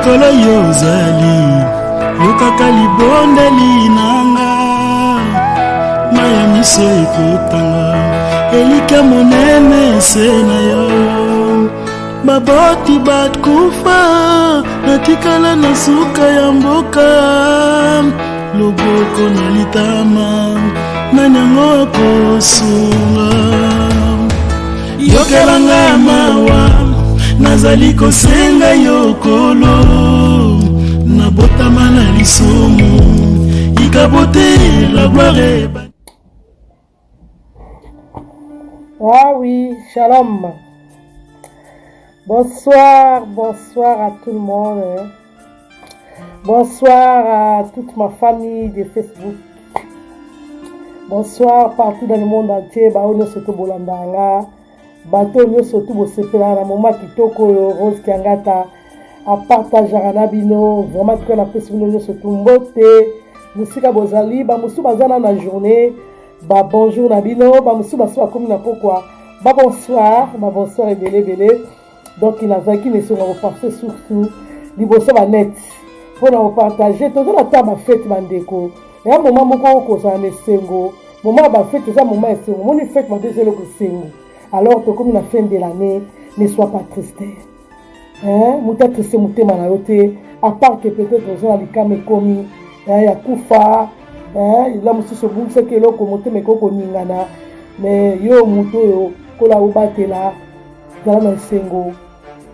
likolo yozali yokaka libondeli nanga maya miso ekotanga elika monene se na yo baboti batkufa natikala na suka ya mboka loboko na litama na nyango kosunga yokelanga mawa nazali kosenga yokolo nabotama na lisumu ikabote la gloire. Ah oui, shalom. Bonsoir, bonsoir à tout le monde. Bonsoir à toute ma famille de Facebook. Bonsoir partout dans le monde entier. Baono soto bolandanga. Bato nyo soto bosepela na moma kitoko Rose Kiangata a partager na bino. Vraiment que la personne nyo soto mbote. Musika bozali ba musu bazana na journée. Ba bonjour na bino, ba musu baso comme na pourquoi. Ba bonsoir belé. Donc il a vaincu ne sont repartir surtout liboso ba net. Pour nous partager tout la table fête bandeko. Et à moment moko ko ça ne sengo. Moment ba fête ça moment sengo. Mon fête ma deuxième ko sengo. Alors to comme la fin de l'année ne sois pas triste. Hein, muta triste mutema na yote à part que peut-être aux gens likame komi ya kufa. Il a musu so bumse ke loko mutema ko ningana. Mais yo muto yo kola ubatela dans le sengo.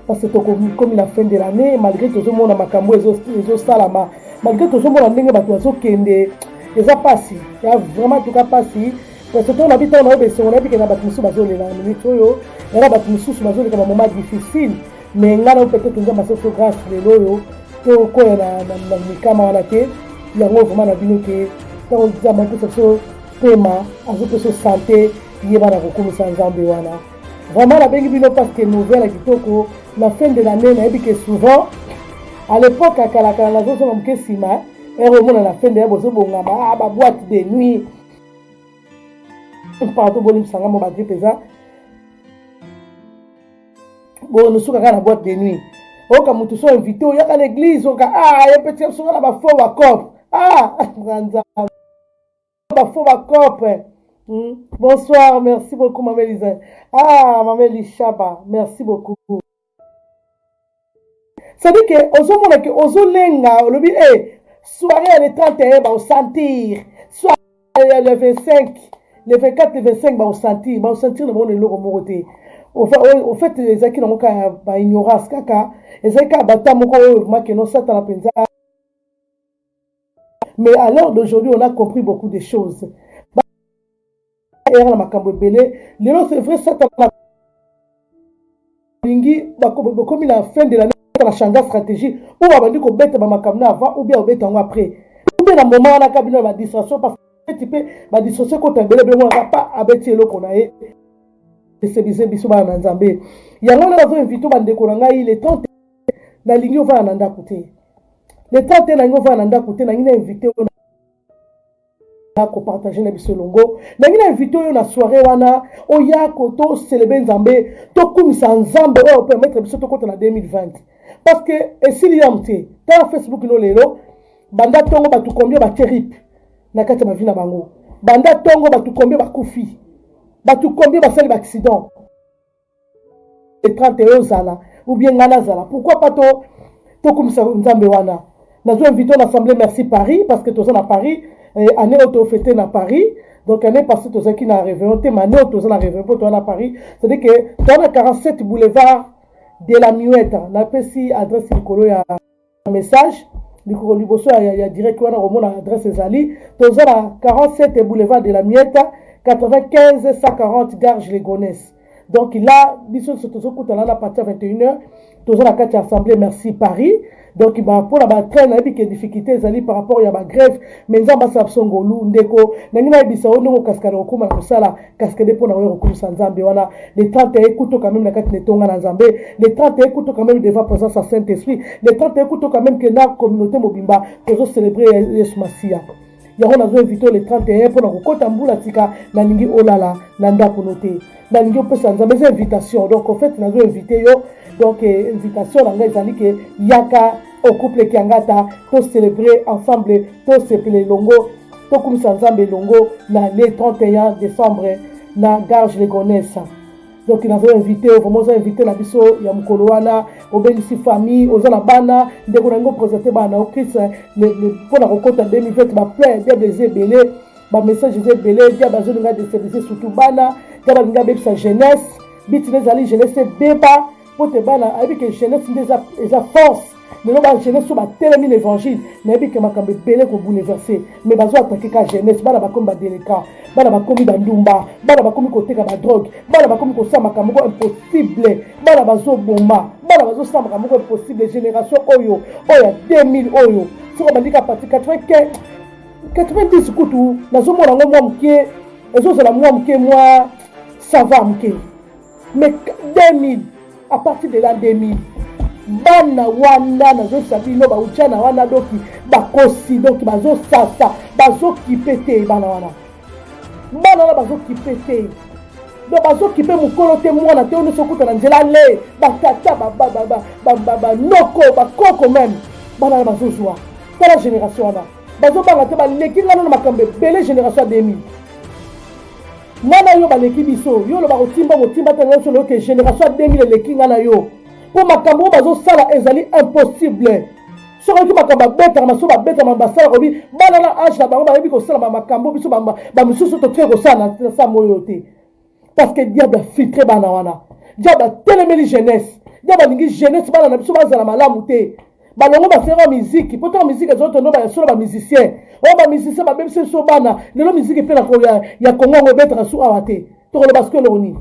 Parce que comme la fin de l'année, malgré tout le monde a makambo et salama, malgré tout le monde a ndenge bato azo kende, les a passé. Il y a vraiment tout cas passé. Parce que on habite on a besoin on a dit que na bato musu bazo le la minute yo, et na bato musu bazo le comme moment difficile, mais ngana peut-être nza maso grâce le loyo, to ko na mikama wana te, ya ngo vraiment na bino ke, to nza ma ko so pema, azo ko so santé, yeba na ko komisa nzambe wana. Vraiment la bengi bino parce que nouvelle kitoko la fin de l'année na que souvent à l'époque à Kalakala la zone comme que sima et remonte à la fin de l'année bozo bongama ba boîte de nuit pardon bolim sanga mo ba pesa bon nous sommes à la boîte de nuit o ka mutu so invité o ya ka l'église o ka ya petit so la ba fo ba cop ganza ba fo ba cop. Bonsoir, merci beaucoup, Maman Lisa. Maman Lishaba, merci beaucoup. Ça dit que, ozo lenga, soirée le 31, au sentir, soirée le 25, le 24, le 25, au sentir le monde de l'eau moroté. Au fait, les acquis n'ont qu'à ignorer ce caca, les acquis à bâtir mon corps, que non, ça t'en a pensé. Mais à l'heure d'aujourd'hui, on a compris beaucoup de choses. La makambo belé lelo c'est vrai ça ta lingi comme la fin de l'année la changer stratégie ou va dire ko bête ba makamna avant ou bien au bête après ou bien dans moment na kabino ba distraction parce que tu peux ba distraction ko tembele be mo pas abeti eloko na ye c'est bizé biso ba na nzambe yango na zo invito ba ndeko na ngai le 30 na lingi o va na ndakuté le 30 na ngo va na ndakuté na ngina invité ko partager na biso longo na ngina invité yo na soirée wana oya ko to célébrer nzambe to kumisa nzambe o permettre biso to kota na 2020 parce que esili yamte ta Facebook no lelo banda tongo batu combien ba terrible na kati ma vie na bango banda tongo batu combien ba kufi batu combien ba sali ba accident et 31 zala ou bien ngana zala pourquoi pas to kumisa nzambe wana na zo invité na assemblée merci Paris parce que to ça na Paris année auto fêté na Paris donc année passée to ça qui na réveillon te année auto ça na réveillon pour toi na Paris c'est à dire que toi na 47 boulevard de la Muette na pesi adresse likolo ya message likolo liboso ya direct wana romona adresse ezali to ça na 47 boulevard de la Muette 95 140 gare les Gonesse donc là biso to zo kutana na partir 21h to ça na carte assemblée merci Paris. Donc il va pour la traîne avec des difficultés par rapport à la grève mais nzamba sabsongolu ndeko nangina bisa ono kaskade okuma kusala kaskade pona wewe okusa nzambe wana les 30 écoute quand même na kati netonga na nzambe les 30 écoute quand même devant présence à Saint-Esprit les 30 écoute quand même que na communauté mobimba pour célébrer Yesu Masia yango nazo inviter les 31 pona kokota mbula tika na ningi olala na ndako noté na ningi opesa nzambe c'est invitation donc en fait nazo inviter yo donc invitation na ngai ezali ke yaka au couple Kiangata, pour célébrer ensemble, pour célébrer Longo, pour comme ensemble Longo, le 31 décembre, na Garge Légonesse. Donc, nous avons invité, vraiment, invité la biso, Yamukoloana, au bénéfice famille, aux Anabana, dès qu'on a présenté, au Christ, pour la rencontre en 2020, plein de baiser belé, message de belé, dia besoin de services surtout bana, dia besoin de sa jeunesse, bitine zali jeunesse béba, pour te bana, avec que jeunesse des force. Mais la jeunesse sur tellement l'évangile, mais que ma cambe belé pour bouleverser, mais besoin attaquer la jeunesse, bana comme ba délicat, bana comme bandumba, bana comme côté ka drogue, bana comme ko sama kamoko impossible, bana bazo bomba, bana bazo sama kamoko impossible génération oyo, oya 2000 oyo, sur ba ndika parti 90 kutu, nazo mona ngo moi mkie, ezo c'est la moi mkie moi ça va mkie. Mais 2000 à partir de l'an 2000 bana wana nazo sabino ba uchana wana doki bakosi doki bazo sasa bazo kipete bana wana bazo kipete do bazo kipe mukolo te mwana te ono sokuta na nzela le batata ba noko bakoko même bana bazo joie la génération wana bazo banga te ba leki ngana na makambe belle génération 2000 mwana yo ba leki biso yo lo ba otimba motimba te na solo que génération 2000 leki ngana yo pour makambo bazo sala ezali impossible soki ki makambo beta maso ba beta mambasala ko bi bana na age na bango ba yebi ko sala makambo biso ba misusu to tire ko sala na sa moyo te parce que diable a filtré bana wana diable a telemeli jeunesse diable lingi jeunesse bana na biso bazala malamu te balongo ba faire musique pourtant musique ezoto no ba solo ba musicien o ba musicien ba bemse so bana lelo musique pe na ko ya Congo ngo beta su awate to ko le parce que le oni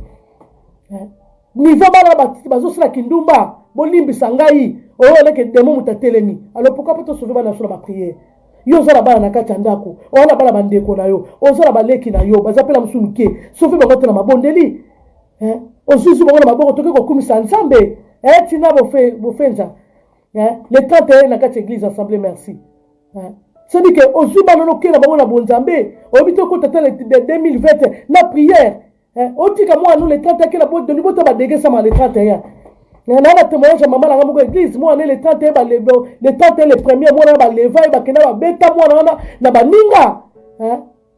niveau bana bazo sala kindumba bolimbisa ngai oyo leke demo mutatelemi alors pourquoi pas to sauver bana sur la prière yo zala bana na kati ndako ona bana bandeko na yo ozala baleki na yo bazapela musumike sauver bango na mabondeli osusu bango na maboko toke ko kumisa nzambe tina bofenza le 31 na kati église assemblée merci c'est dit que osu bana no kena bango na bonzambe obito ko tatele de 2020 na prière otika moi nous le 31 la boîte de niveau to ba dégué ça le 31 na témoignage maman na ngamo église moi le 31 ba le 31 le premier moi na ba leva ba kena ba beta moi na ba ninga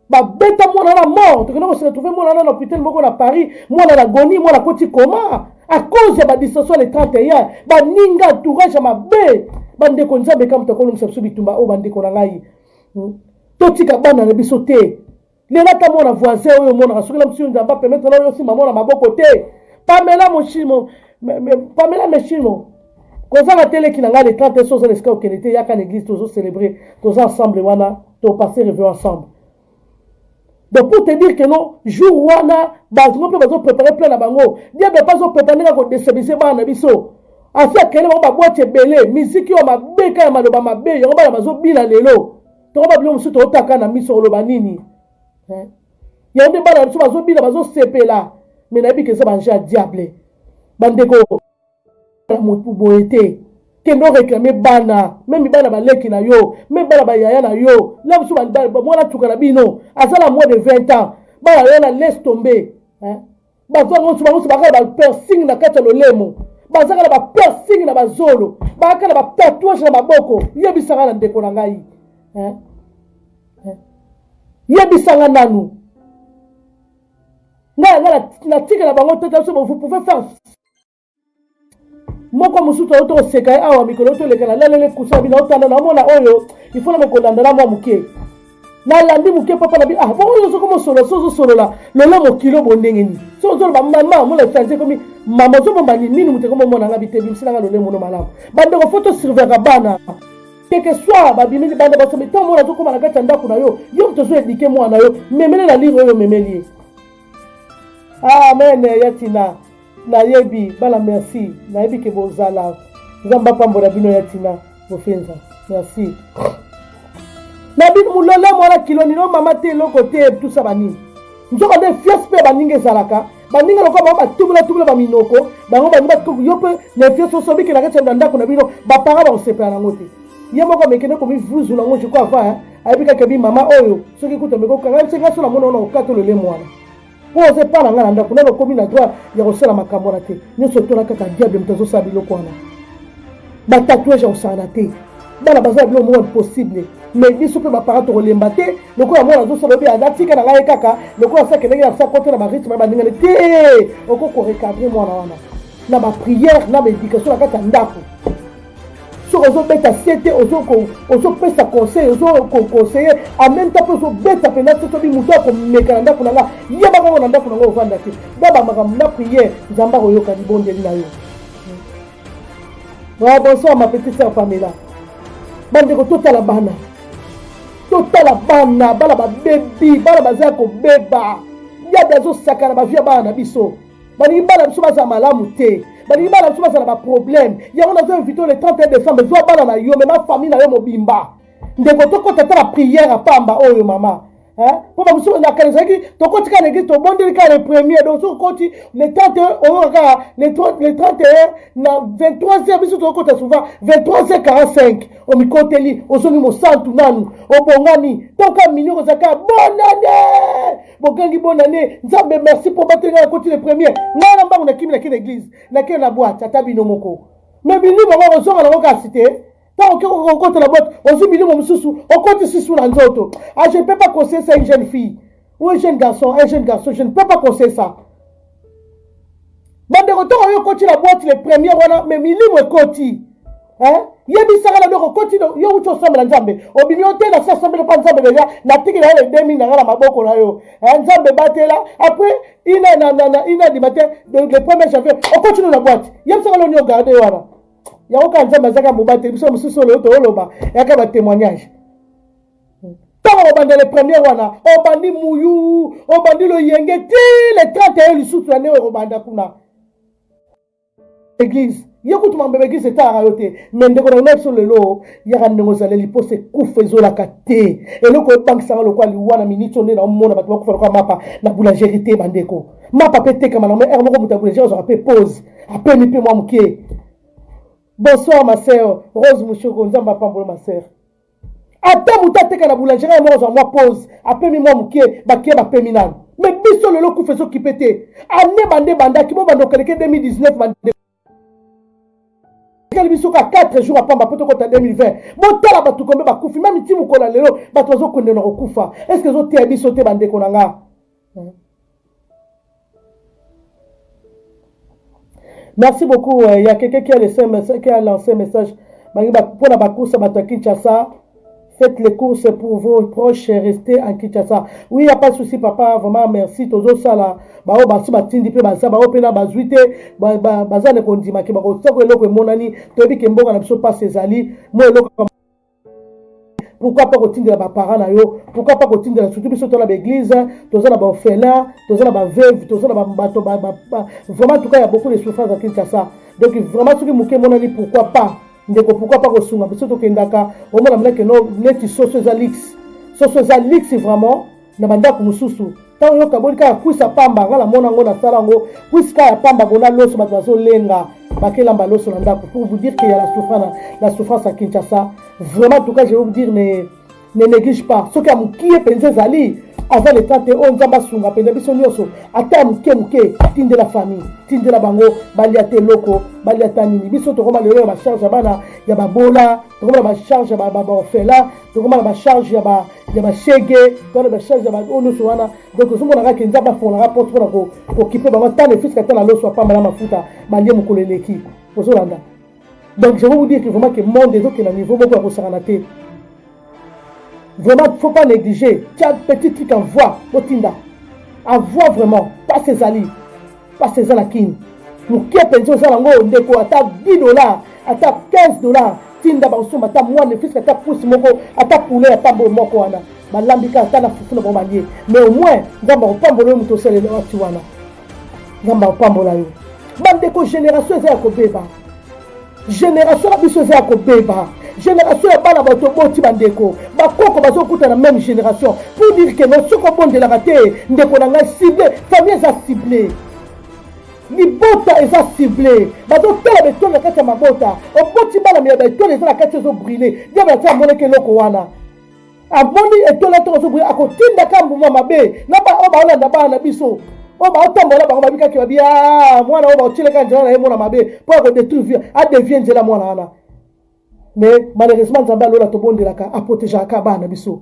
ba beta moi na mort to ko se trouver moi na hôpital moko na Paris moi na agonie moi na koti coma à cause de ba dissociation le 31 ba ninga entourage ma be bande ko nzambe kam to ko lumsa bitumba o bande ko na ngai totika bana na biso te les nata mon voisin oyo mon rasukela monsieur nzamba permettre na yo si maman na maboko te Pamela Meshimo koza na télé ki na nga le 30 choses les ska okende te yaka na église toujours célébrer tous ensemble wana to passer revue ensemble. Donc pour te dire que non jour wana bazongo pe bazo préparer plein na bango dia be pas préparer ko déstabiliser bana biso afia kele ba boîte belé musique yo mabeka ya maloba mabe yo ba bazo bila lelo to ba bilo musu to otaka na miso loba nini yande bana biso bazo bila bazo sepela mais na bi que ça banja diable bandeko motu boete kendo réclamer bana même bana baleki na yo même bana ba yaya na yo là biso ba mwana tuka na bino azala moins de 20 ans bana yo na laisse tomber ba vango su ba ba piercing na kata lolemo ba zaka ba piercing na bazolo ba kala ba tatouage na maboko yebisanga na ndeko na ngai yebisanga nanu na tika na bango tata so vous pouvez faire moko musuto auto sekai awa mikolo to lekala lele kusa bina otanda na mona oyo il faut na ko landana mo muke na landi muke papa na bi bon yo so comme solo la lolo mo kilo bondengeni so ba mama mo le fanze comme mama zo bomba ni minu mute comme mona ngabite bimsina ngalo le mono malamu bande ko photo surveiller bana que soit ba bimeli bande ba so meto mo na zo comme na kata ndako na yo to so éduquer moi na yo memele na livre yo memeli amen yatina na yebi bala merci na yebi ke bozala zamba pambola bino yatina bofenza merci na bino mulala mwana kiloni no mama te loko te tout ça bani njoko de fies pe baninge zalaka baninga loko ba tubula ba minoko bango ba ko yope na fies so bi ke na kata ndako na bino ba para ba osepela na ngote yemo ko mekene ko mi vuzu na ngo je ko fa ayebi ka ke bi mama oyo soki kuta meko kanga se ngaso na mona na okato le mwana pose pas na nganda kuna ko mina droit ya kosala makambo na te nyoso to na kaka diable mtazo sa biloko wana ba tatouage au sanaté bana baza bilo mo possible mais biso pe ba parents to lembate le ko amona zo solo be adatika na ngai kaka le ko sa kenenge na sa côté na ba rythme ba ndingane te oko ko recadrer moi na ba prière na ba éducation na kata ndako so ozo beta siete ozo pesa conseil ozo conseiller en même temps ozo beta pena to bi muto ko meka ndako na nga yeba ko na ndako na ngo vanda te baba makam na prière nzamba ko yoka di bondeli na yo. Bonsoir ma petite sœur Pamela. Bande ko totala bana bala ba baby bala baza ko beba ya dazo sakana ba via bana biso bani bala biso baza malamu te bani bala biso baza na ba problème ya on a zo inviter le 31 décembre zo bala na yo mais ma famille na yo mobimba ndeko to ko tata la prière à pamba oyo mama. Hein? Pour ma monsieur, on a calé ton côté quand l'église, ton bon délicat le premier, donc son côté, les 31, les 31, 23h, bisous ton côté souvent, 23h45, au mi-côté, au son numéro 100, tout nan, au bon ami, tant qu'à mineur, au zaka, bonne année! Bon gangi, bonne année, Nzambe, merci pour battre le côté le premier. Non, on a qui l'église, n'a qu'à la boîte, à tabino moko. Mais bini, on va en avoir cité. Tant qu'on compte la boîte, on se met mon sous, on compte ici sous l'anzoto. Ah, je ne peux pas conseiller ça à une jeune fille. Ou un jeune garçon, je ne peux pas conseiller ça. Bande de retour, on continue la boîte, les premiers, mais mili ou koti. Hein? Yebi sara la continue, yo ou tu sommes la Nzambe. Au bimiote, la sœur semble pas Nzambe déjà, la tique là, les 2000 dans la maboko là yo. Nzambe batte là, après, ina du matin, le 1er janvier, on continue la boîte. Yem sara l'on garde, voilà. Il y a aucun temps à mobate, nous sommes sous le holoba, il y a un témoignage. Tant on bande les premiers, on bandi Mouyou, on bandi le Yenge, les 31 les sous l'année au Banda Kuna. Église, il y a beaucoup de église, c'est à rayoter, mais dès qu'on a sur le lot, il y a un négoziateur, il pose ses coups, faisons la caté, et le coup de banque, ça va le quoi, il y a un minute, on est dans le monde, on va faire mapa, la boulangerie, bandeko. Mapa pété comme un homme, et on va boulangerie, on va faire pause, après, mi peu moi, mouké. Bonsoir ma sœur, Rose Mouchoko, Nzamba Pambolo ma sœur. Attends, mouta teka na boulangerie, moi pause. Après moi mouké, baké ba péminan. Mais biso le loku faisons qui pété. Année bande banda qui mo bando keleke 2019 bande. Quel biso ka 4 jours après ma poto kota 2020. Bon tala ba tout kombe ba kufi même ti mukola lelo ba tozo konde na kufa. Est-ce que zo te biso te bande konanga? Merci beaucoup. Il y a quelqu'un qui a lancé un message. Pour la course à Kinshasa, faites les courses pour vos proches, restez à Kinshasa. Oui, il n'y a pas de souci, papa. Vraiment, merci. Tozo sala. Bao basu batindi pe basa bao pena bazuite bazane kondima ke bako tsako eloko monani tobi ke mbonga na biso pas sezali mo eloko. Pourquoi pas continuer la parents na yo? Pourquoi pas continuer la surtout biso dans l'église, tous na ba orphelin, tous na ba veuve, tous na ba bato vraiment en tout cas il y a beaucoup de souffrance à Kinshasa. Donc vraiment ce qui mouké monani pourquoi pas? Ndeko pourquoi pas kosunga biso to kendaka au moins na que no neti socialix. Socialix vraiment na banda ku mususu. Tant yo kaboli ka kuisa pamba ngala mona ngona salango, kuisa ya pamba gona loso bato bazo lenga. Pour vous dire qu'il y a la souffrance à Kinshasa. Vraiment, en tout cas, je vais vous dire, ne néglige pas. Ce qui est pensé Zali, avant le 31, Zamba Sunga, Pendabiso Nyoso, Ata Mouke, Tinde la famille, Tinde la Bango, Baliate Loko, Baliata Nini, Biso Tokoma le ma charge Yabana, Yababola, Tokoma ma charge Yababa Orfela, Tokoma ma charge Yaba Shege, Tokoma ma charge Yaba Onosoana. Donc, ce moment là, Kinzaba font un rapport pour occuper tant de fils qu'à la l'eau soit pas mal à ma fouta, Malia Moukole l'équipe. Donc, je vais vous dire que vraiment que le monde des autres est à niveau beaucoup à Saranaté. Vraiment, il ne faut pas négliger. Tu as un petit truc en voix, Botinda. En voix vraiment, pas ses alliés, pas ses alakines. Nous qui pensons ça, on déco, à ta $10, à ta $15, Tinda Bausum, à ta moine, le fils, à ta pousse moko, à ta poulet, à ta moko, à l'ambika, à ta foufou, mais au moins, nous avons pas de moto, c'est le Tiwana. Nous avons pas de moto. Bandeko génération, c'est à Kobeba. Génération la biso za ko beba génération ya bana bato boti bandeko bakoko bazokuta na même génération pour dire que non soko bon de la raté ndeko na ngai ciblé famille za ciblé libota eza ciblé bazo tela beto na kati ya mabota oboti bana mi beto eza na kati zo brûler dia ba tsa moneke loko wana aboni etola to zo brûler akotinda kambu mabe na ba obalanda bana biso on va tomber bango babika ki babia mwana o ba otile ka njala na mona mabe pour que détruire a devient njela mwana ana Mais malheureusement, Nzamba lola to bon de la ka a protéger la kaba na biso.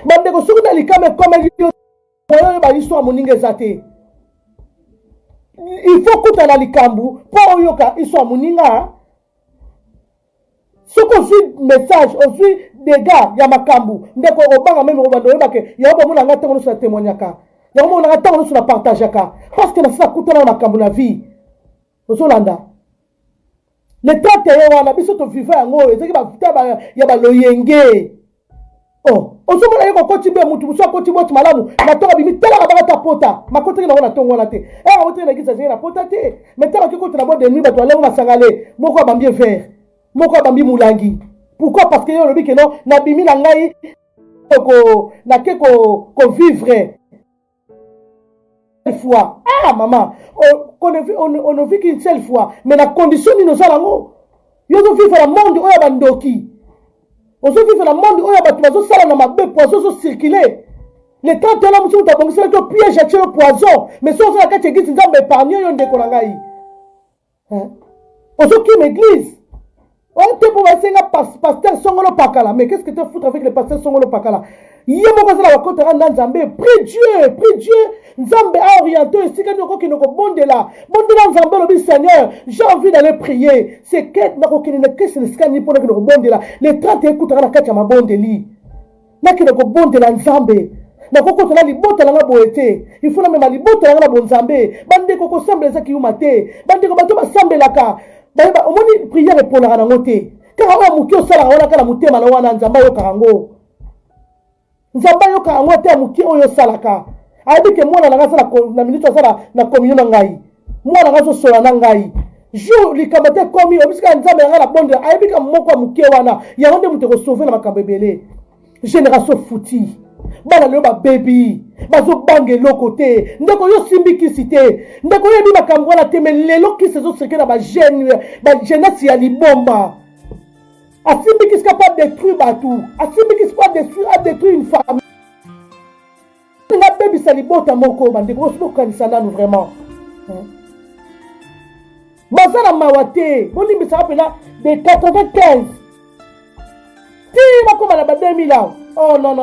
Bande ko sukuna likame comme yo ba histoire moninga zate. Il faut que na likambu pour yoka histoire moninga. Ce qu'on suit message, on suit des gars ya makambu. Ndeko obanga même obando yebake ya obo mona ngata ngono sa témoignaka. Ya obo mona ngata ngono sa partageka parce que na sa kutana makambu na vie. Ozolanda. Le 31 wana biso to viva yango ezaki ba futa ya ba loyenge. Oh, ozomona yeko koti be mutu muso koti boti malamu na toka bimi tela ka baka pota makota ki na wana tongo na te. Eh ote na kisa na pota te. Metaka ki koti na bo de nuit bato alengo masangale moko bambie vert. Moko bambi mulangi. Pourquoi? Parce que yo lobi ke non na bimi na ngai ko na ke ko vivre. Une fois. Ah maman, on ne vit qu'une seule fois, mais la condition ni nos alango. Yo zo vivre dans le monde oya bandoki. On zo vivre dans le monde oya batu bazo sala na mabe poison zo circuler. Les 30 ans musu ta bongisa ko piège à le poison, mais so zo la kati église nzambe épargner yo ndeko na ngai. Hein? On zo qui l'église. On te pour essayer pasteur Songolo Pakala, mais qu'est-ce que tu fous avec le pasteur Songolo Pakala? Yemo ko la kota randa nzambe, prie Dieu. Nzambe a orienté ici quand nous qui nous bondela nzambe le Seigneur, j'ai envie d'aller prier. C'est que na ko kinene kese ne skani pour que nous bondela. Les 30 écoutera na kati ya mabondeli. Na ki ko bondela nzambe. Na ko kota na libota na boete. Il faut na même libota na bonzambe. Bande ko semble za ki umate. Bande ko bato ba sambelaka. Ba omoni prière epona na ngote. Car on muki osala wana kala mutema na wana nzamba yo karango. Nzamba yo karango te muki oyo salaka. Aibi ke mwana nga sala na minute sala na communion na ngai. Mwana nga so sola na ngai. Jo likamate komi obisika nzamba nga la bonde aibi ka moko muki wana. Ya onde muteko sauver na makambebele. Génération foutie. Bana leo ba baby. Bazo bange lokote. Ndeko yo simbikisi te. Ndeko yebi makambo wana te mais lelo ki sezo seke na ba jeunesse ya libomba. Asimbi qui est capable de détruire Batou. Asimbi qui est capable de détruire une femme. La baby salibota moko bande ko so kanisana nous vraiment. Bazana mawate, boni bisa rappela de 95. Ti makoma na ba 2000 ans. Oh non.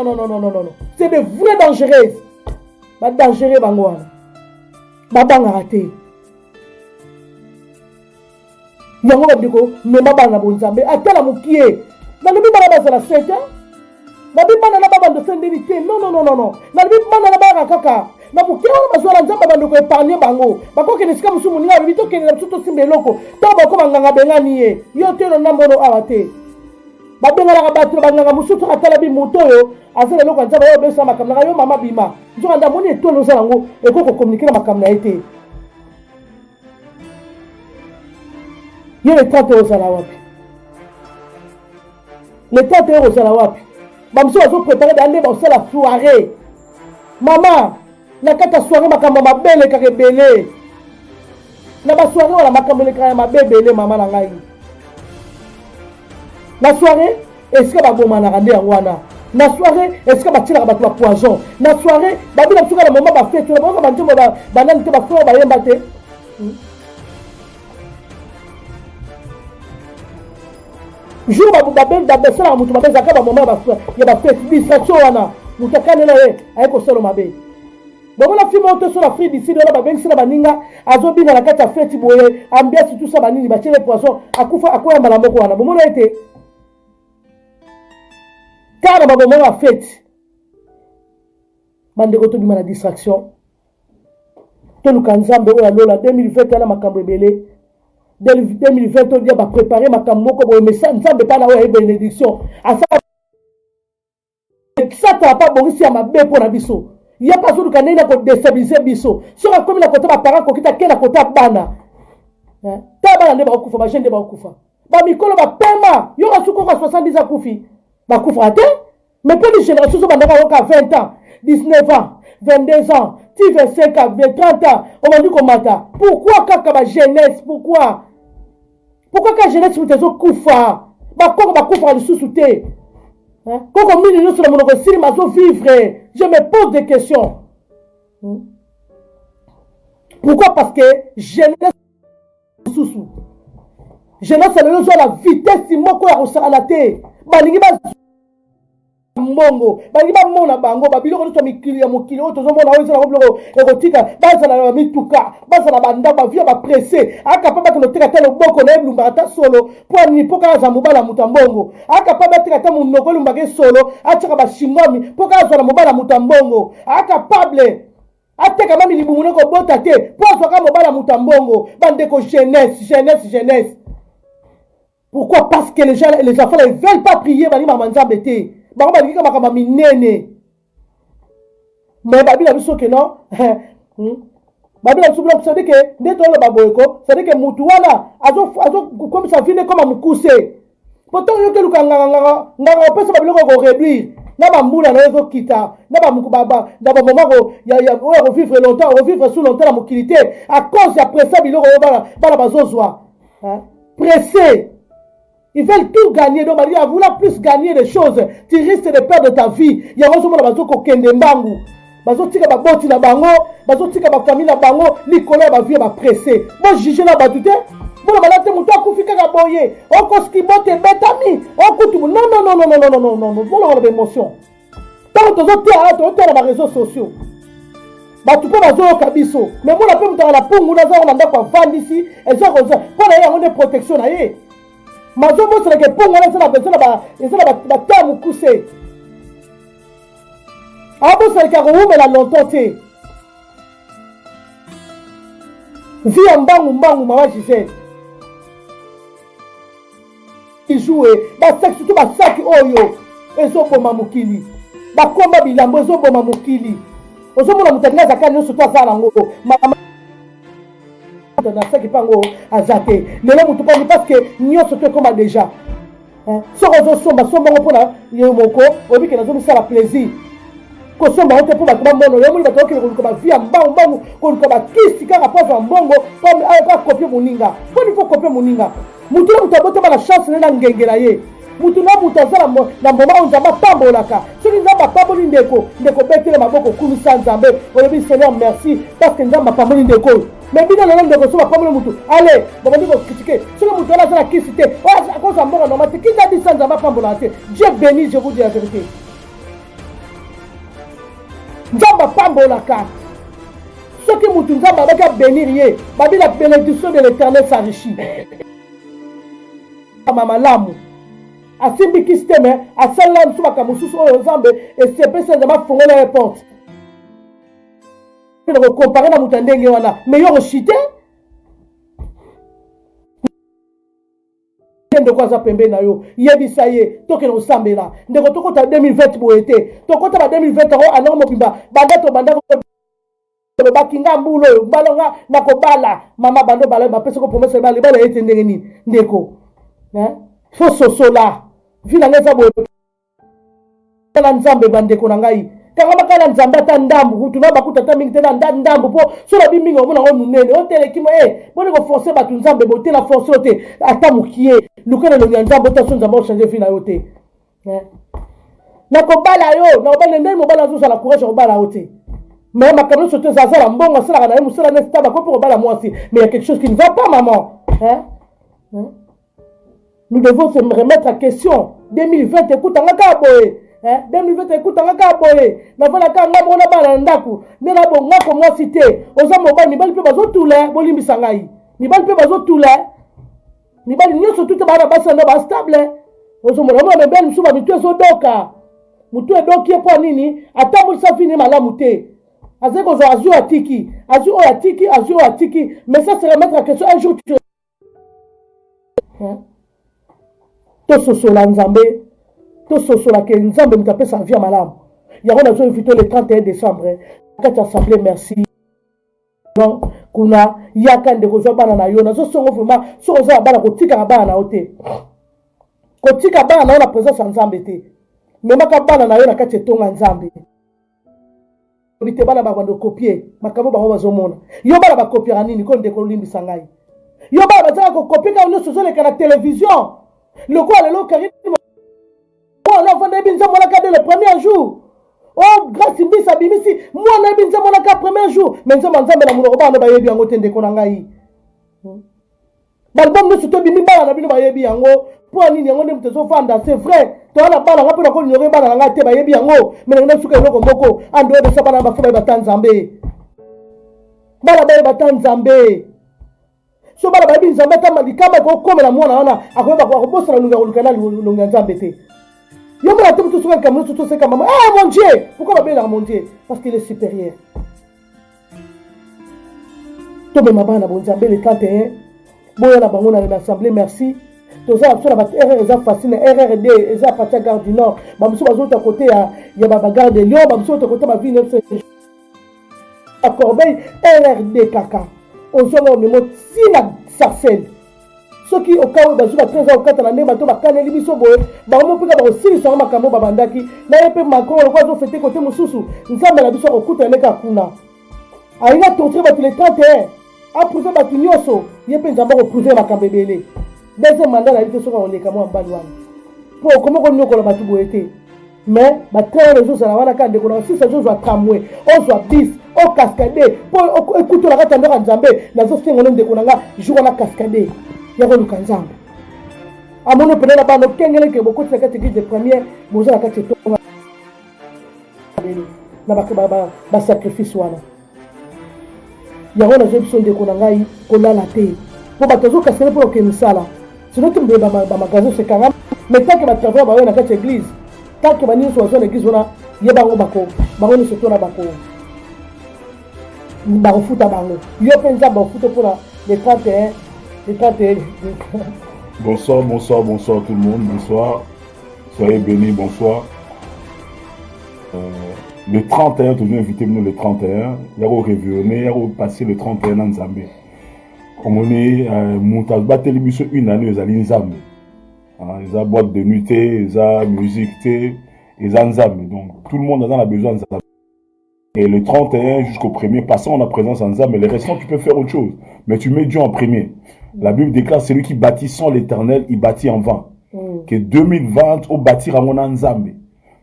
C'est des vrais dangereuses. Ba dangereux bangwana. Ba banga raté. Yango bandiko mema bana bonzambe atala mukie na lobi bana bazala seta na bi bana na baba de fendelité non na lobi bana na bana kaka na mukie wana bazwala nzamba bandiko épargner bango bakoke ne sika musumu ninga bito ke na tuto simbe loko to bakoma nganga bengani ye yo te no nambono awate babengala ka batro banganga musutu atala bi motoyo azela loko nzamba yo besa makamna yo mama bima nzo anda moni etolo zalango ekoko communiquer makamna été. Il y a les 30 euros à la wapi. Les 30 euros à la wapi. Bamso a préparé d'aller dans la soirée. Maman, na kata soirée makamba mabele kare belé. Na ba soirée wala makamba kare mabele maman na ngai. La soirée, est-ce que ba boma na rande ngwana? La soirée, est-ce que ba tila ba poison? La soirée, ba bila tsuka na maman ba fête, na ba ba ntimba ba nan te ba fo ba yemba te. Jour ba ben da besala mutu ba bezaka ba moment ba ya ba fête distraction wana mutakane na ye ayeko solo mabe bon la fille monte sur la free d'ici de là ba ben sila baninga azobina na kata fête boye ambiance tout ça banini ba tire poisson akufa akoya mbala moko wana bon mona été car ba moment la fête bande ko to bima na distraction to lukanzambe oya lola 2020 ala makambo ebele 2020 on dit va préparer ma camoko pour mais ça ne semble pas là une bénédiction à ça t'as pas bon ici à ma bé pour la biso il y a pas sur canena pour déstabiliser biso sur comme la côté ma parent ko kita kena côté bana ta bana ne ba kufa ba jeune ba kufa ba mikolo ba pema yo ka suko ka 70 ans kufi ba kufa ate mais pas de génération so banda ka 20 ans 19 ans 22 ans 25 ans 30 ans on va dire comment ta pourquoi kaka ba jeunesse pourquoi quand jeunesse vous êtes au kufa ba koko ba kufa le sous-souté hein koko mini nous sur le monoko siri mazo vivre je me pose des questions pourquoi parce que jeunesse sous jeunesse lelo zo la vitesse moko ya kosala te balingi mbongo balingi bamona bango babiloko nyonso mikili ya mokili oyo tozomona oyo ezala biloko ekotika bazala na bamituka bazala bandako bavia bapresse akapa bakende oteka te loboko na ye elumbaka ta solo mpo anini mpo kaka aza mobala moto ya mbongo akapa bateka te monoko elumbaka esolo atiaka bashingwami mpo kaka azala mobala moto ya mbongo akapable ateka mami libumu ne kobota te mpo azwaka mobala moto ya mbongo bandeko jeunesse. Pourquoi? Parce que les enfants ne veulent pas prier bani mamanzambe te bango balingi ka makama minene mais babila biso ke non babila biso bila c'est que ndeto lo baboyeko c'est que mutu wana azo comme ça vient comme mukuse pourtant yo ke lukanga nganga opesa babiloko ko réduire na bambula na yo kita na ba mukubaba na ba momako ya o vivre longtemps o vivre sous longtemps la mokilité à cause ya pressa biloko bana bazozwa pressé. Ils veulent tout gagner. Donc, à vouloir plus gagner des choses, tu risques de perdre ta vie. Il y a un moment où tu kende mbangu. Bazo tika ba boti na bango, bazo tika ba famille na bango, Nicolas ba vie ba pressé. Moi juger na batute. Bon la malade muto akufika ka boye. On koski bote betami. On kutu non. Bon la émotion. Tant que tu as na réseaux sociaux. Batu pe bazo kabiso. Mais moi la pe mutaka la pungu na za na ndako vandisi, ezo koza. Pour la ya on protection na ye. Mazo mo sera que pongo na sala bezala ba tamu kuse abo sera ka ko la longtemps te via mbangu mama jise ijoue ba sexe tout ba saki oyo ezo boma mukili ba komba bilambo ezo boma mukili ozo mona mutanga zakani so to sala ngoko mama na saki pango azate lelo mutu pa parce que nyoso te comme déjà soko somba ngopona yo moko obike na zo misala plaisir ko somba hote po ba mono yo muli ba toke ko ba via mbangu ko ba kisi kaka pa mbongo pa copier moninga ko ni faut copier moninga mutu na mutu abote ba la chance na ngengela ye mutu na mutu azala na mboma onzamba pambolaka soki nzamba pamboli ndeko betele maboko kumisa nzambe olobi Seigneur merci parce que nzamba pamboli ndeko mais bino lelo ndeko so pamboli mutu allez babandi ko critiquer soki mutu ala zala kisi te à cause de mbongo normal te kinga dit ça nzamba pambola te Dieu béni je vous dis la vérité nzamba pambolaka soki mutu nzamba baka bénir ye babi la bénédiction de l'Éternel s'enrichit mama lamu asimbi kisteme asala msubaka mususu oyo zambe esepesa nzamba fongola porte ko comparer na mutandenge wana meilleur chité ndeko kwa za pembe na yo yebisa ye toke no sambela ndeko tokota 2020 boete tokota ba 2020 ro ana mobimba bandato bandako bakinga mbulo oyo balonga nakobala mama bando bala bapesa ko promesse bala bala ete ndenge nini ndeko fo sosola vila ngeza bo la nzambe bandeko na ngai kanga makala nzambe ata ndambu kutu na bakuta ta mingi tena ndambu po so la bimingi omona ngo munene otele kimo boni ko forcer batu nzambe bote la forcer ote ata mukie lukana lo nzambe ta so nzambe o changer fina yote na ko bala yo na obale ndemo bala zo sala courage ko bala ote mais makano sote za za mbongo sala na musala ne staba ko bala mwasi mais il y a quelque chose qui ne va pas maman nous devons se remettre en question 2020 écoute ngaka boye 2020 écoute ngaka boye na vala ka ngabo na bana ndaku ne na bonga ko moi cité oza mobali bali pe bazo tula bolimbisa ngai ni bali pe bazo tula ni bali nyoso tuta bana basa na ba stable ozo mona mona bel msuba mitu ezo doka mutu edoki po nini ata mulisa fini malamu te azeko zo azu atiki azu atiki mais ça c'est remettre en question un jour tu to sosola nzambe to sosola ke nzambe mutapesa vie malamu yango nazo invité le 31 décembre kati assemblée merci donc kuna yaka ndeko zo bana na yo nazo songo vraiment so oza bana kotika bana na ote kotika bana na la présence nzambe te même ka bana na yo na kati tonga nzambe bite bana ba bando copier makabo bango bazomona yo bana ba copier nini ko ndeko limbisa ngai yo bana bazaka ko copier ka nyoso zo le kana télévision le quoi le local moi là vendre binza mon la le premier jour oh grâce mbisa bimisi moi na binza mon la premier jour mais nzamba nzambe na muloko bana ba yebi yango tende ko na ngai Balbum ne soto bimi bala na bino bayebi yango. Pour nini yango ne mtezo fanda, c'est vrai. To ala bala nga pona ko nyore bala nga te bayebi yango. Mais na suka eloko moko ando de sa bala ba fo ba tanzambe. Bala ba tanzambe. So bala ba bi nzambe ta malikama ko komela mwana wana akoba ko bosa na lunga lukana lunga nzambe te. Yo mona te mtezo ka mo soto se ka mama. Ah mon Dieu, pourquoi ba bela mon Dieu? Parce qu'il est supérieur. Tobe mabana bon nzambe le 31. Boya na bango na l'assemblée merci. Toza sur la RR eza facile RRD eza partir gare du Nord. Bamuso bazota côté ya ba gare de Lyon, bamuso to côté ba ville à Corbeil RRD kaka. Ozonga memo sina sarcelle. Soki okawe bazuba 13 ans au kata na ndeba to bakaneli biso boye, bamu pika ba osili sama makambo babandaki. Na yepe Macron kwa zo fêter côté mususu. Nzambe na biso okuta neka kuna. Aina tontre ba le 31. Approuvé ba tunyoso, yepe nzamba ko prouver makambo ebele. Deuxième mandat na lite soka oleka mo mbali wana. Po comment ko nyoko la batu boete. Mais ba très les jours na wana ka ndeko na 6 jours za tramway, o za bis, o cascade, po écoute la kata ndeka nzambe na zo sengo ndeko na nga jour na cascade. Ya ko luka nzambe. Amono pena na bano kengele ke boko tsaka tiki de première, boza la kata to na ba sacrifice wana. Yango na jebi sonde ko na ngai ko lala te. Po batozo kasele po ke misala. Sinon tu mbeba ba magasin se kanga. Mais tant que ba travail ba na kati église. Tant que ba ni so na église wana yeba ngo bako. Bango ni soto na bako. Ba refuta bango. Yo penza ba refuta pour le 31 le 31. Bonsoir tout le monde. Bonsoir. Soyez bénis, bonsoir. Le 31, toujours invitez-nous le 31. Il y a au réveillonné, il y a au passé le 31 en Zambie. On est montage télévision une année aux Alinzambie. Ils ont boîte de nuit, ils ont musique, ils ont Zambie. Donc tout le monde a besoin de Zambie. Et le 31 jusqu'au 1er, passant en la présence en Zambie, les restants tu peux faire autre chose. Mais tu mets Dieu en premier. La Bible déclare celui qui bâtit sans l'Éternel, il bâtit en vain. Que 2020, au bâtir à mon Zambie.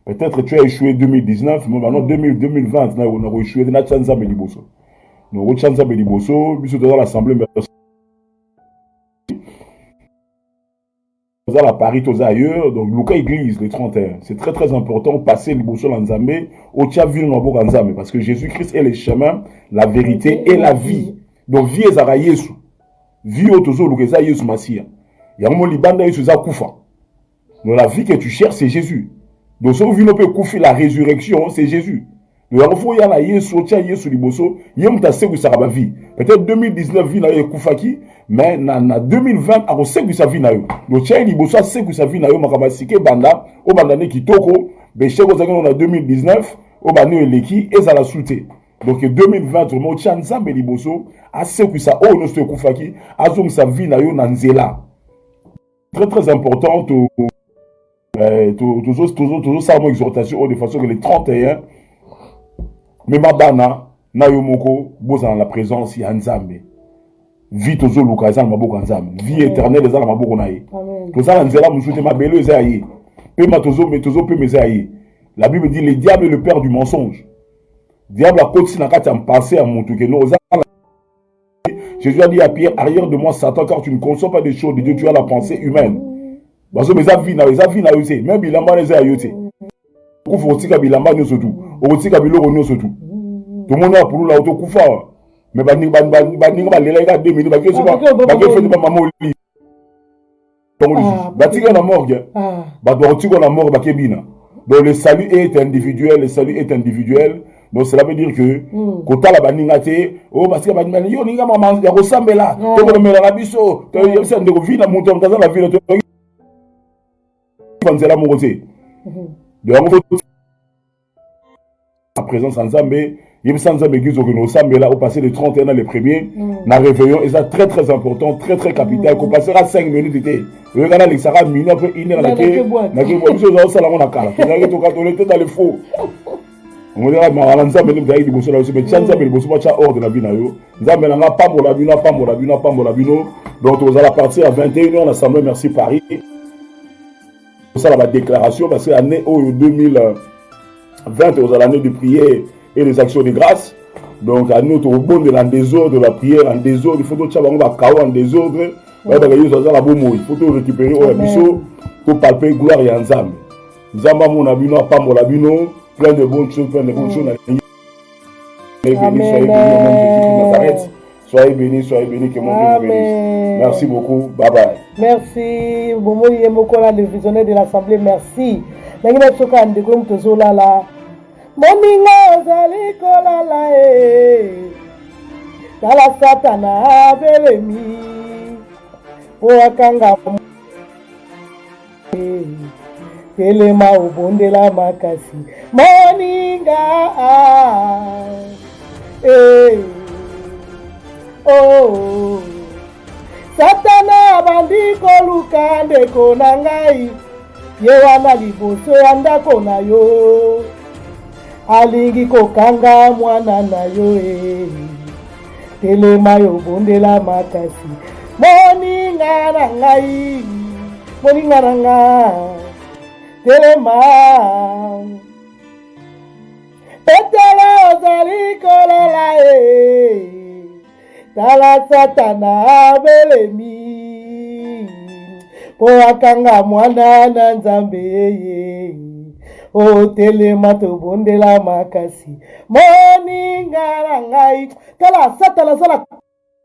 Peut-être tu as échoué 2019, mais maintenant 2020, on a échoué dans la Chanza Beliboso. Nous avons Chanza Beliboso, puis dans l'Assemblée. Nous avons à Paris, tous ailleurs, donc Luka Église le 31. C'est très très important, passer le Bosso en Zambé, au Tchaville en Zambé, parce que Jésus-Christ est le chemin, la vérité et la vie. Donc vie est à Yesu. Vie au Tozo, Luka Yesu Massia. Il y a un moment Libanda Yesu Zakoufa. Donc la vie que tu cherches, c'est Jésus. Donc, si vous voulez couper la résurrection, c'est Jésus. Donc, il faut y aller à Yesu, Yesu Liboso, Yem ta segu sa vie. Peut-être 2019 vie na yo kufaki, mais na 2020 a segu sa vie na yo. Donc, Tchai Liboso segu sa vie na yo makaba sike banda, o banda ne kitoko, be chego zangano na 2019, o banda ne leki et ça la soute. Donc, 2020 mo Tchan Zambe Liboso a segu sa o no se kufaki, a zong sa vie na yo na nzela. Très très important toujours ça mon exhortation de façon que les 31 mais mabana na yomoko boza dans la présence ya Nzambe vie tozo lukaza na maboko Nzambe vie éternelle eza na maboko na ye toza na nzela musute mabelo eza ye pe matozo pe meza ye. La Bible dit le diable est le père du mensonge. Diable a côté na kati en passé à montu que nous Jésus a dit à Pierre arrière de moi Satan car tu ne consommes pas des choses de Dieu, tu as la pensée humaine. Parce que mes avis na yote même bilamba les a yote ko faut tika bilamba no surtout o tika biloko no surtout tout le monde a pour la auto kufa mais ba lela ka 2 minutes ba ke fait ba maman li ba tika na morgue ba doit tika na morgue ba ke bina. Donc le salut est individuel, donc cela veut dire que kota la baninga te o parce que ba yo ninga mama ya resembler to ko mela la biso to yo se ndeko vina monto mkaza la ville to la morosé. La présence en Zambé, il me semble que nous sommes là au passé de 31 ans les premiers, na réveillon, et ça très très important, très très capital, qu'on passera 5 minutes d'été. Le gars là, il sera minuit après une heure à la quai, na quai, on se salon on a calme. On était dans le faux. On dirait que Nzambe nous gagne du bosso là aussi, mais Nzambe le bosso pas hors de la vie na yo. Nzambe n'a pas pour la vie, n'a pas pour la vie, n'a pas pour la vie. Donc on va partir à 21h en assemblée, merci Paris. Ça la déclaration parce que l'année 2020 aux l'année de prière et des actions de grâce. Donc à nous au bon de la désordre de la prière en désordre, il faut que tu aies un chaos en désordre. bayeba yo zaza la bomo il faut to récupérer o biso to palper gloire ya nzambe nzamba mona bino apambola bino plein de bonnes choses soyez bénis, que mon Dieu vous bénisse. Merci beaucoup, bye bye. Merci, Bomo Yemokola, le visionnaire de l'Assemblée, merci. Nangina Tsoka Ndegom Tozolala. Moninga Zali Kolala Tala Satana Belemi Oakanga Telema Obondela Makasi Moninga Oh Satana bandiko lukande konangai Yewana liboso andako na yo Alingi kokanga mwana na yo Telema yo bondela makasi Moninga na ngai Moninga na ngai Telema Petela ozali kolala Tala Satana belemi Po akanga mwana na nzambe O telema to bondela makasi Moninga na ngai Tala Satana zala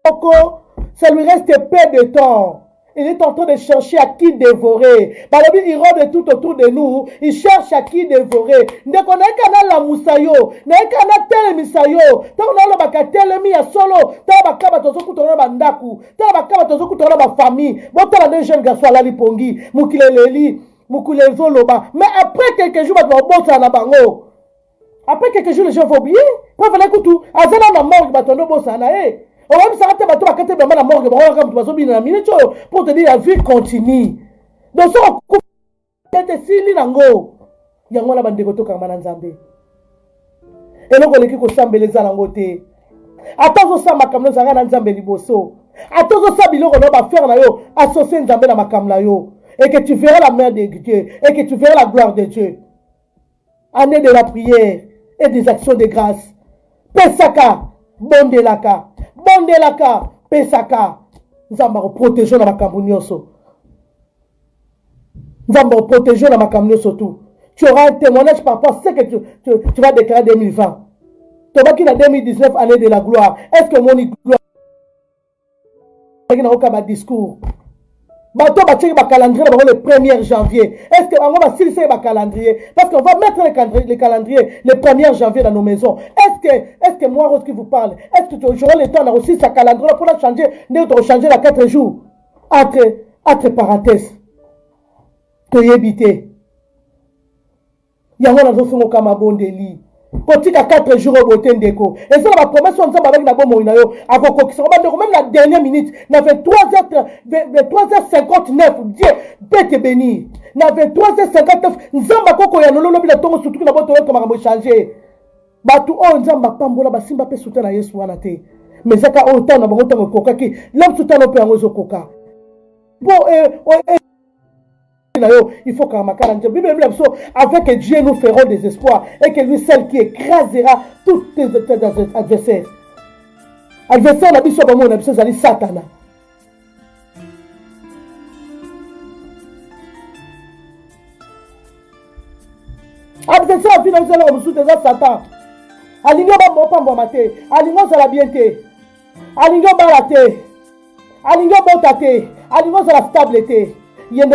koko Ça lui reste peu de temps. Il est en train de chercher à qui dévorer. Balobi, il rôde tout autour de nous. Il cherche à qui dévorer. Ne connaît qu'à la moussayo. Ne qu'à tel misayo. Tant qu'on a le baka tel mi à solo. Tant baka batozo kutola bandaku. Tant baka batozo kutola ba famille. Bon tant les jeunes garçons la lipongi. Mukileleli. Mukulezo loba. Mais après quelques jours, bato bossa na bango. Après quelques jours, les gens vont oublier. Pour faire l'écoute, azana na mort batondo bossa na on va s'arrêter bateau à côté de la morgue pour te dire la vie continue. Donc ça on si nango yango la bande koto kama nzambe. Et donc on ko sambeleza nango te. Attends ça makamno zanga na nzambe liboso. Attends ça biloko no ba faire na yo associer nzambe na makamla yo et que tu verras la main de Dieu et que tu verras la gloire de Dieu. Année de la prière et des actions de grâce. Pesaka bondelaka Bondelaka, Pesaka, Nzamba protéger dans ma camunioso. Nzamba protéger dans ma camunioso tout. Tu auras un témoignage par rapport à ce que tu vas déclarer 2020. Tu vas qui dans 2019, année de la gloire. Est-ce que mon gloire n'a aucun discours? Bateau va checker le calendrier le 1er janvier. Est-ce qu'on va silcer le calendrier? Parce qu'on va mettre le calendrier le 1er janvier dans nos maisons. Est-ce que moi, Rose qui vous parle, est-ce que j'aurai le temps d'aussi ce calendrier pour la changer, de changer la 4 jours? Entre parenthèses. Que y'ébiter. Yango na zofungo kama bondeli. Politique à 4 jours au botin déco. Et ça, la promesse, on s'en va avec la bombe au inayo. Avant qu'on même la dernière minute, na 23h59, Dieu peut te bénir. Na 23h59, Nzamba koko ya lolo lobi la tongo surtout na boto comme on changer. Batu o Nzamba pambola ba simba pe soutenir na Yesu wana te. Mais ça ka autant na bango tongo koka ki, l'homme soutenir pe yango zo koka. Bon il faut qu'en avec Dieu nous ferons des espoirs et que lui seul qui écrasera tous tes adversaires. Adversaire, la biso ba mona biso zali Satana. Adversaire finalement la biso des Satan. Alingo ba mo pambo mate, alingo za la bienté. Alingo ba la té. Alingo bota té, alingo za la stabilité. Le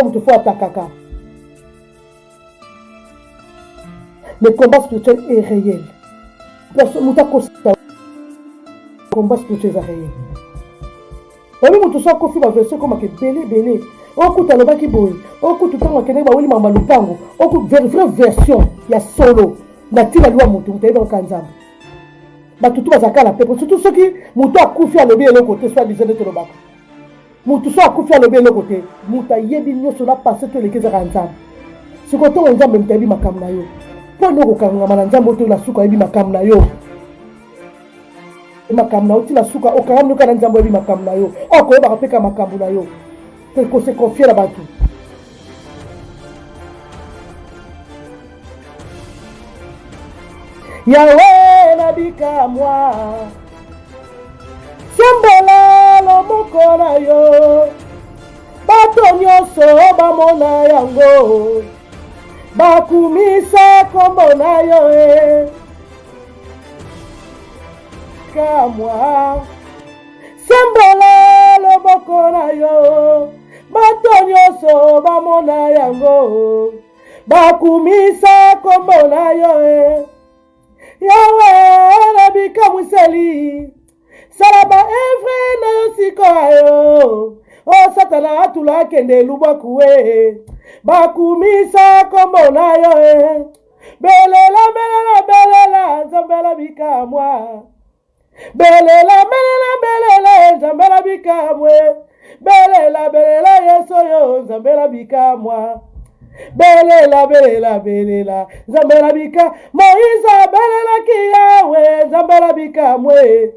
combat spirituel est réel. Le combat spirituel est réel. Et nous tous sommes confiés à verser comme que belé. On coûte à l'objet qui boit. On coûte tout le temps que nous avons maman lupango. On coûte vraie version. Il y a solo. Nature la loi mutu. Vous avez dans kanzam. Bah tout va zakala peuple. Surtout ceux qui mutu a confié à l'objet de l'autre côté soit disait de te le bac. Mutu so akufi à l'obé le côté. Muta yebi nyoso na passé to lekeza kanzam. Ce côté on nzambe mtabi makam na yo. Po no kokanga mana nzambe to la suka yebi makam na yo. Makam na oti la suka okanga no kana nzambe yebi makam na yo. Oko ba kapeka makambu na yo. Te ko se confier la batu. Yahweh nabika moi. Sembola lo moko na yo bato nyonso bamona yango bakumisa kombo na yo kamwa sembola loboko na yo bato nyonso bamona yango bakumisa kombo na yo yawe nabika mwiseli salaba evre na yo sikoyo o satana atula kende lubakuwe bakumisa kombo na yo belela belela belela nzambela bikamwa belela belela belela nzambela bikamwe belela belela yeso yo nzambela bikamwa belela belela belela nzambela bika Moiza belela kiyawe nzambela bikamwe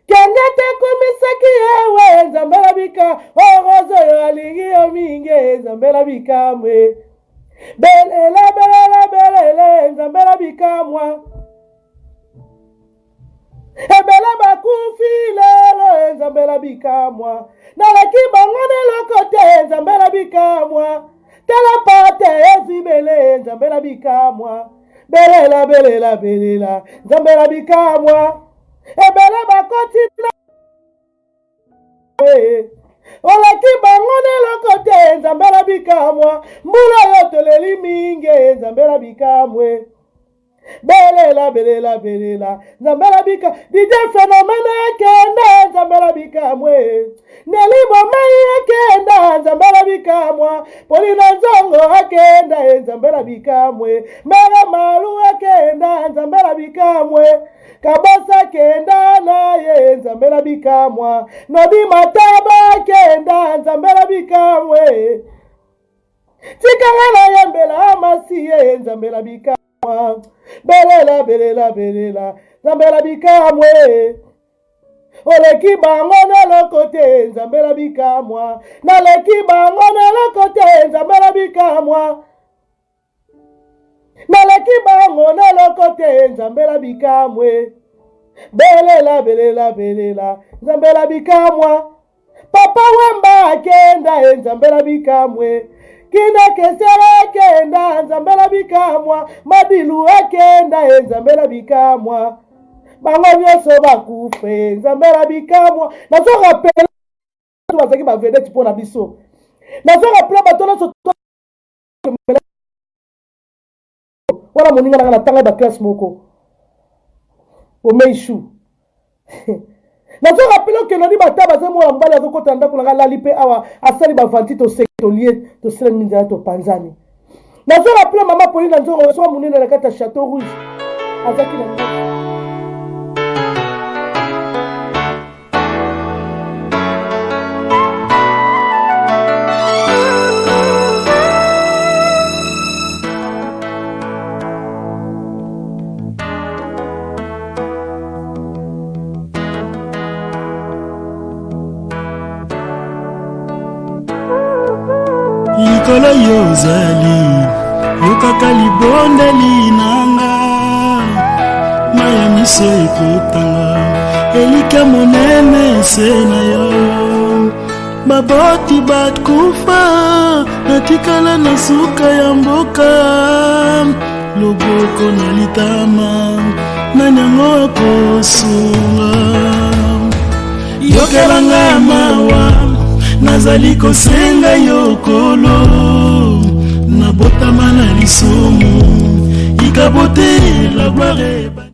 kengete kumisaki yawe nzambela bika orozo yo alingi yo minge nzambela bikamwe belela belela belela nzambela bikamwa ebele bakufi lelo nzambela bikamwa nalaki bango nelokote nzambela bikamwa tala pate ezibele nzambela bikamwa belela belela belela nzambela bikamwa ebele bakoti olaki bango nelokote nzambela bikamwa mbula yo toleli mingi nzambela bikamwe belela belela belela nzambela bika DJ Phénomène kenda nzambela bikamwe nelibo mai kenda nzambela bikamwa Polina Nzongo akenda nzambela bikamwe Mera Malu akenda nzambela bikamwe Kabasa kenda naye nzambela bikamwa Nobi Mataba kenda nzambela bikamwe Tikangana yambela amasiye nzambela bikamwe belela belela belela nzambela bikamwe oleki bango nelokote nzambela bikamwa naleki bango nelokote nzambela bikamwa naleki bango nelokote nzambela bikamwe belela belela belela nzambela bikamwa papa wemba akenda nzambela bikamwe kina kesera kenda nzambela bikamwa madilu akenda nzambela bikamwa bango nyonso bakufe nzambela bikamwa nazo rapela bazaki ba vedette pona biso nazo rapela bato nyonso wala moninga na tanga ba classe moko o meishu nazo rapela ke nani bataba za mo mbali azokota ndako na lali pe awa asali ba vantito sectolier to sele minza to panzani nazo rapela mama Pauline Nzongo so munene na kata Château Rouge azaki na likolo yozali yokaka libondeli nanga maya miso ekotanga elika monene se na yo baboti batkufa natikala na suka ya mboka loboko na litama na nyango akosunga yokelanga mawa nazali kosenga yokolo nabotama na lisumu ikabote la gloire